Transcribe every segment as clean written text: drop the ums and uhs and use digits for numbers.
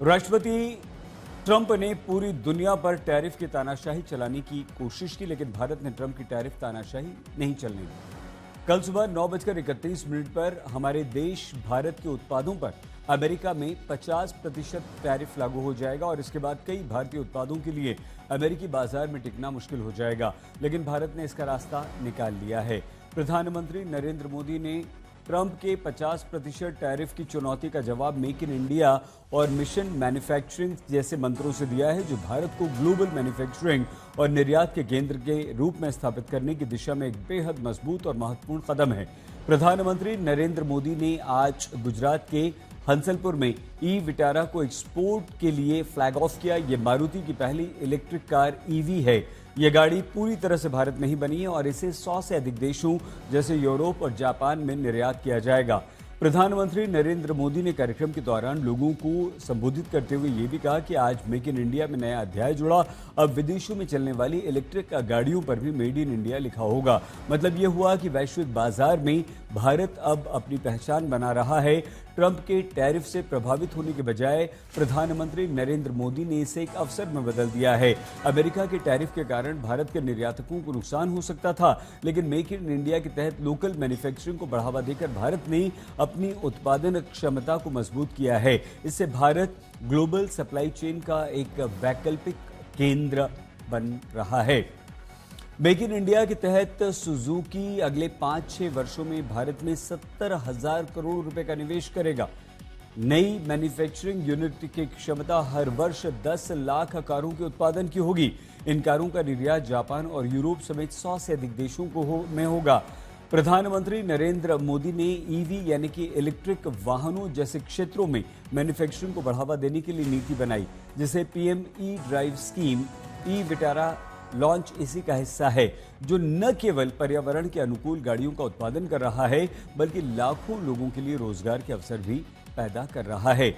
राष्ट्रपति ट्रंप ने पूरी दुनिया पर टैरिफ की तानाशाही चलाने की कोशिश की, लेकिन भारत ने ट्रंप की टैरिफ तानाशाही नहीं चलने दी। कल सुबह 9:31 पर हमारे देश भारत के उत्पादों पर अमेरिका में 50% टैरिफ लागू हो जाएगा और इसके बाद कई भारतीय उत्पादों के लिए अमेरिकी बाजार में टिकना मुश्किल हो जाएगा। लेकिन भारत ने इसका रास्ता निकाल लिया है। प्रधानमंत्री नरेंद्र मोदी ने ट्रंप के 50% टैरिफ की चुनौती का जवाब मेक इन इंडिया और मिशन मैन्युफैक्चरिंग जैसे मंत्रों से दिया है, जो भारत को ग्लोबल मैन्युफैक्चरिंग और निर्यात के केंद्र के रूप में स्थापित करने की दिशा में एक बेहद मजबूत और महत्वपूर्ण कदम है। प्रधानमंत्री नरेंद्र मोदी ने आज गुजरात के हंसलपुर में ई विटारा को एक्सपोर्ट के लिए फ्लैग ऑफ किया। ये मारुति की पहली इलेक्ट्रिक कार ईवी है। यह गाड़ी पूरी तरह से भारत में ही बनी है और इसे 100 से अधिक देशों जैसे यूरोप और जापान में निर्यात किया जाएगा। प्रधानमंत्री नरेंद्र मोदी ने कार्यक्रम के दौरान लोगों को संबोधित करते हुए ये भी कहा कि आज मेक इन इंडिया में नया अध्याय जुड़ा। अब विदेशों में चलने वाली इलेक्ट्रिक गाड़ियों पर भी मेड इन इंडिया लिखा होगा। मतलब यह हुआ कि वैश्विक बाजार में भारत अब अपनी पहचान बना रहा है। ट्रंप के टैरिफ से प्रभावित होने के बजाय प्रधानमंत्री नरेंद्र मोदी ने इसे एक अवसर में बदल दिया है। अमेरिका के टैरिफ के कारण भारत के निर्यातकों को नुकसान हो सकता था, लेकिन मेक इन इंडिया के तहत लोकल मैन्युफैक्चरिंग को बढ़ावा देकर भारत ने अपनी उत्पादन क्षमता को मजबूत किया है। इससे भारत ग्लोबल सप्लाई चेन का एक वैकल्पिक केंद्र बन रहा है। मेक इन इंडिया के तहत सुजुकी अगले 5-6 वर्षों में भारत में 70,000 करोड़ रुपए का निवेश करेगा। नई मैन्युफैक्चरिंग यूनिट की क्षमता हर वर्ष 10 लाख कारों के उत्पादन की होगी। इन कारों का निर्यात जापान और यूरोप समेत 100 से अधिक देशों में होगा। प्रधानमंत्री नरेंद्र मोदी ने ईवी यानी कि इलेक्ट्रिक वाहनों जैसे क्षेत्रों में मैन्युफैक्चरिंग को बढ़ावा देने के लिए नीति बनाई, जिसे PM E drive scheme e Vitara launch इसी का हिस्सा है, जो न केवल पर्यावरण के अनुकूल गाड़ियों का उत्पादन कर रहा है, बल्कि लाखों लोगों के लिए रोजगार के अवसर भी पैदा कर रहा है।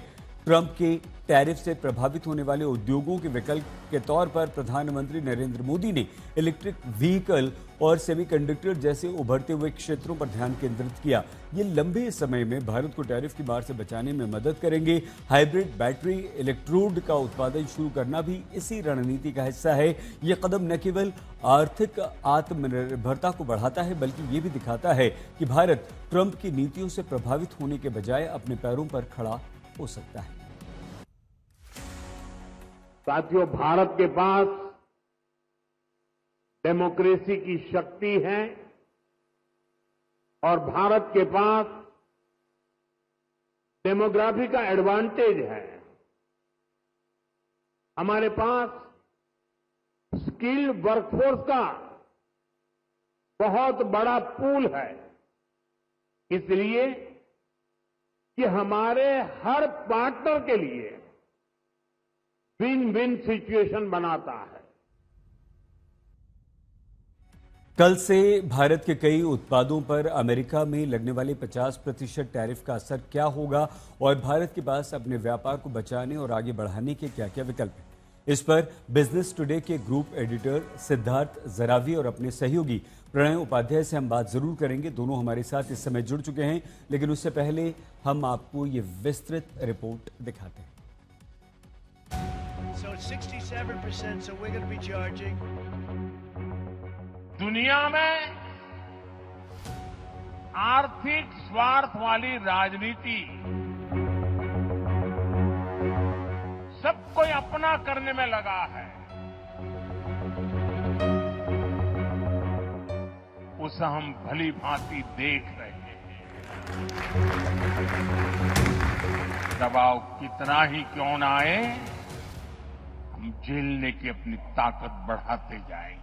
ट्रंप के टैरिफ से प्रभावित होने वाले उद्योगों के विकल्प के तौर पर प्रधानमंत्री नरेंद्र मोदी ने इलेक्ट्रिक व्हीकल और सेमीकंडक्टर जैसे उभरते हुए क्षेत्रों पर ध्यान केंद्रित किया। ये लंबे समय में भारत को टैरिफ की मार से बचाने में मदद करेंगे। हाइब्रिड बैटरी इलेक्ट्रोड का उत्पादन शुरू करना भी इसी रणनीति का हिस्सा है। ये कदम न केवल आर्थिक आत्मनिर्भरता को बढ़ाता है, बल्कि ये भी दिखाता है कि भारत ट्रंप की नीतियों से प्रभावित होने के बजाय अपने पैरों पर खड़ा हो सकता है। साथियों, भारत के पास डेमोक्रेसी की शक्ति है और भारत के पास डेमोग्राफी का एडवांटेज है। हमारे पास स्किल्ड वर्कफोर्स का बहुत बड़ा पूल है। इसलिए कि हमारे हर पार्टनर के लिए विन विन सिचुएशन बनाता है। कल से भारत के कई उत्पादों पर अमेरिका में लगने वाले 50% टैरिफ का असर क्या होगा और भारत के पास अपने व्यापार को बचाने और आगे बढ़ाने के क्या क्या विकल्प हैं, इस पर बिजनेस टुडे के ग्रुप एडिटर सिद्धार्थ जरावी और अपने सहयोगी प्रणय उपाध्याय से हम बात जरूर करेंगे। दोनों हमारे साथ इस समय जुड़ चुके हैं, लेकिन उससे पहले हम आपको ये विस्तृत रिपोर्ट दिखाते हैं। So it's 67%, so we're going to be charging. दुनिया में आर्थिक स्वार्थ वाली राजनीति सबको अपना करने में लगा है। उसे हम भली भांति देख रहे हैं। दबाव कितना ही क्यों ना आए, हम झेलने की अपनी ताकत बढ़ाते जाएंगे।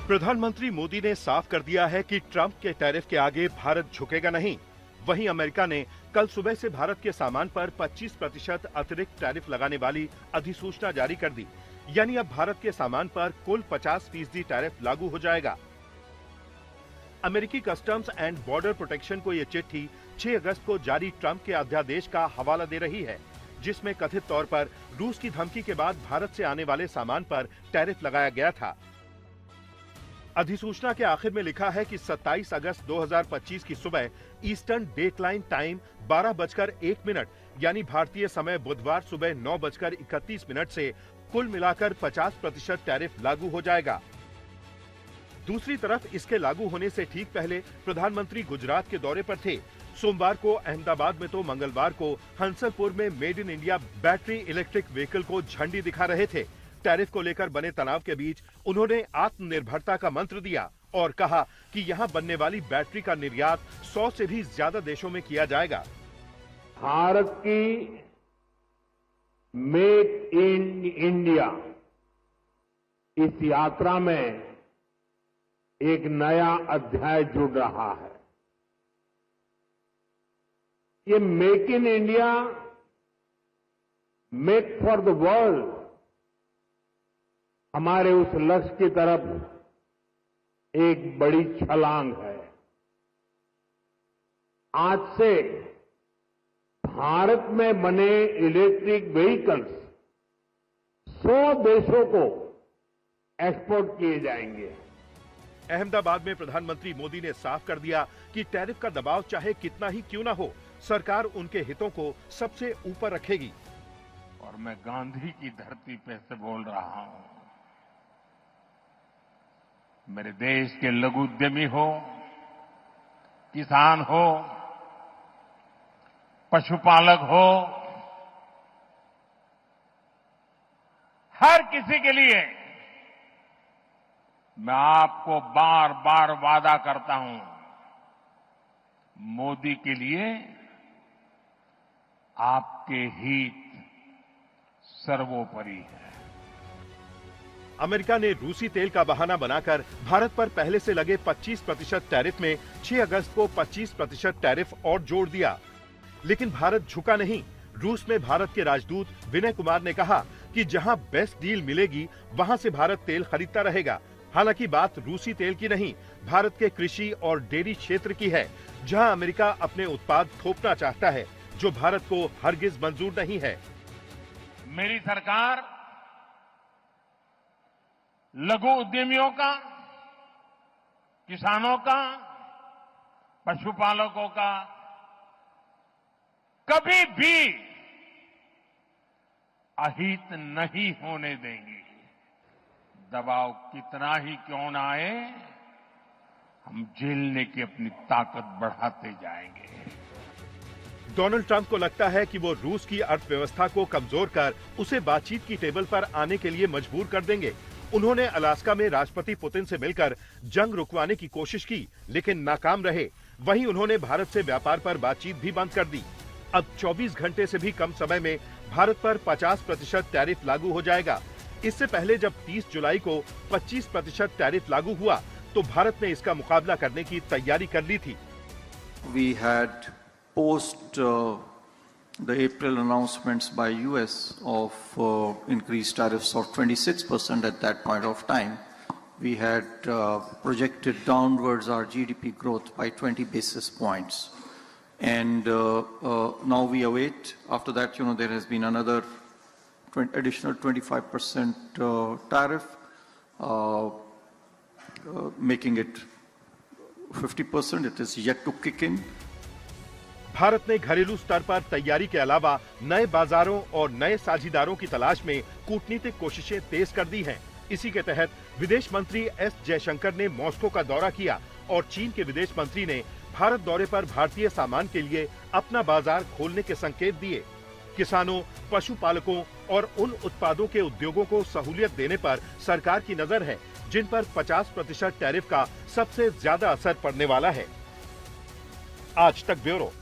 प्रधानमंत्री मोदी ने साफ कर दिया है कि ट्रंप के टैरिफ के आगे भारत झुकेगा नहीं। वहीं अमेरिका ने कल सुबह से भारत के सामान पर 25% अतिरिक्त टैरिफ लगाने वाली अधिसूचना जारी कर दी। यानी अब भारत के सामान पर कुल 50% टैरिफ लागू हो जाएगा। अमेरिकी कस्टम्स एंड बॉर्डर प्रोटेक्शन को यह चिट्ठी 6 अगस्त को जारी ट्रंप के अध्यादेश का हवाला दे रही है, जिसमें कथित तौर पर रूस की धमकी के बाद भारत से आने वाले सामान पर टैरिफ लगाया गया था। अधिसूचना के आखिर में लिखा है कि 27 अगस्त 2025 की सुबह ईस्टर्न डेटलाइन टाइम 12:01 यानी भारतीय समय बुधवार सुबह 9:31 से कुल मिलाकर 50% टैरिफ लागू हो जाएगा। दूसरी तरफ इसके लागू होने से ठीक पहले प्रधानमंत्री गुजरात के दौरे पर थे। सोमवार को अहमदाबाद में तो मंगलवार को हंसलपुर में made in India battery electric vehicle को झंडी दिखा रहे थे। टैरिफ को लेकर बने तनाव के बीच उन्होंने आत्मनिर्भरता का मंत्र दिया और कहा कि यहां बनने वाली बैटरी का निर्यात 100 से भी ज्यादा देशों में किया जाएगा। भारत की मेक इन इंडिया इस यात्रा में एक नया अध्याय जुड़ रहा है। ये make in India, make for the world हमारे उस लक्ष्य की तरफ एक बड़ी छलांग है। आज से भारत में बने इलेक्ट्रिक व्हीकल्स 100 देशों को एक्सपोर्ट किए जाएंगे। अहमदाबाद में प्रधानमंत्री मोदी ने साफ कर दिया कि टैरिफ का दबाव चाहे कितना ही क्यों ना हो, सरकार उनके हितों को सबसे ऊपर रखेगी। और मैं गांधी की धरती पे से बोल रहा हूं, मेरे देश के लघु उद्यमी हो, किसान हो, पशुपालक हो, हर किसी के लिए मैं आपको बार बार वादा करता हूं, मोदी के लिए आपके हित सर्वोपरि है। अमेरिका ने रूसी तेल का बहाना बनाकर भारत पर पहले से लगे 25% टैरिफ में 6 अगस्त को 25% टैरिफ और जोड़ दिया। लेकिन भारत झुका नहीं। रूस में भारत के राजदूत विनय कुमार ने कहा कि जहां बेस्ट डील मिलेगी वहां से भारत तेल खरीदता रहेगा। हालांकि बात रूसी तेल की नहीं, भारत के कृषि और डेयरी क्षेत्र की है, जहां अमेरिका अपने उत्पाद थोपना चाहता है, जो भारत को हरगिज मंजूर नहीं है। मेरी सरकार लघु उद्यमियों का, किसानों का, पशुपालकों का कभी भी अहित नहीं होने देंगी। दबाव कितना ही क्यों ना आए, हम झेलने की अपनी ताकत बढ़ाते जाएंगे। डोनाल्ड ट्रंप को लगता है कि वो रूस की अर्थव्यवस्था को कमजोर कर उसे बातचीत की टेबल पर आने के लिए मजबूर कर देंगे। उन्होंने अलास्का में राष्ट्रपति पुतिन से मिलकर जंग रुकवाने की कोशिश की, लेकिन नाकाम रहे। वहीं उन्होंने भारत से व्यापार पर बातचीत भी बंद कर दी। अब 24 घंटे से भी कम समय में भारत पर 50% टैरिफ लागू हो जाएगा। इससे पहले जब 30 जुलाई को 25% टैरिफ लागू हुआ, तो भारत ने इसका मुकाबला करने की तैयारी कर ली थी। We had post the April announcements by US of increased tariffs of 26% at that point of time. We had projected downwards our GDP growth by 20 basis points. And now we await. After that, there has been another additional 25% tariff, making it 50%. It is yet to kick in. Bharat ने घरेलू स्तर पर तैयारी के अलावा नए बाजारों और नए साझीदारों की तलाश में कूटनीतिक कोशिशें तेज कर दी हैं। इसी के तहत विदेश मंत्री एस जयशंकर ने मॉस्को का दौरा किया और चीन के विदेश मंत्री ने भारत दौरे पर भारतीय सामान के लिए अपना बाजार खोलने के संकेत दिए। किसानों, पशुपालकों और उन उत्पादों के उद्योगों को सहूलियत देने पर सरकार की नजर है, जिन पर 50% टैरिफ का सबसे ज्यादा असर पड़ने वाला है। आज तक ब्यूरो।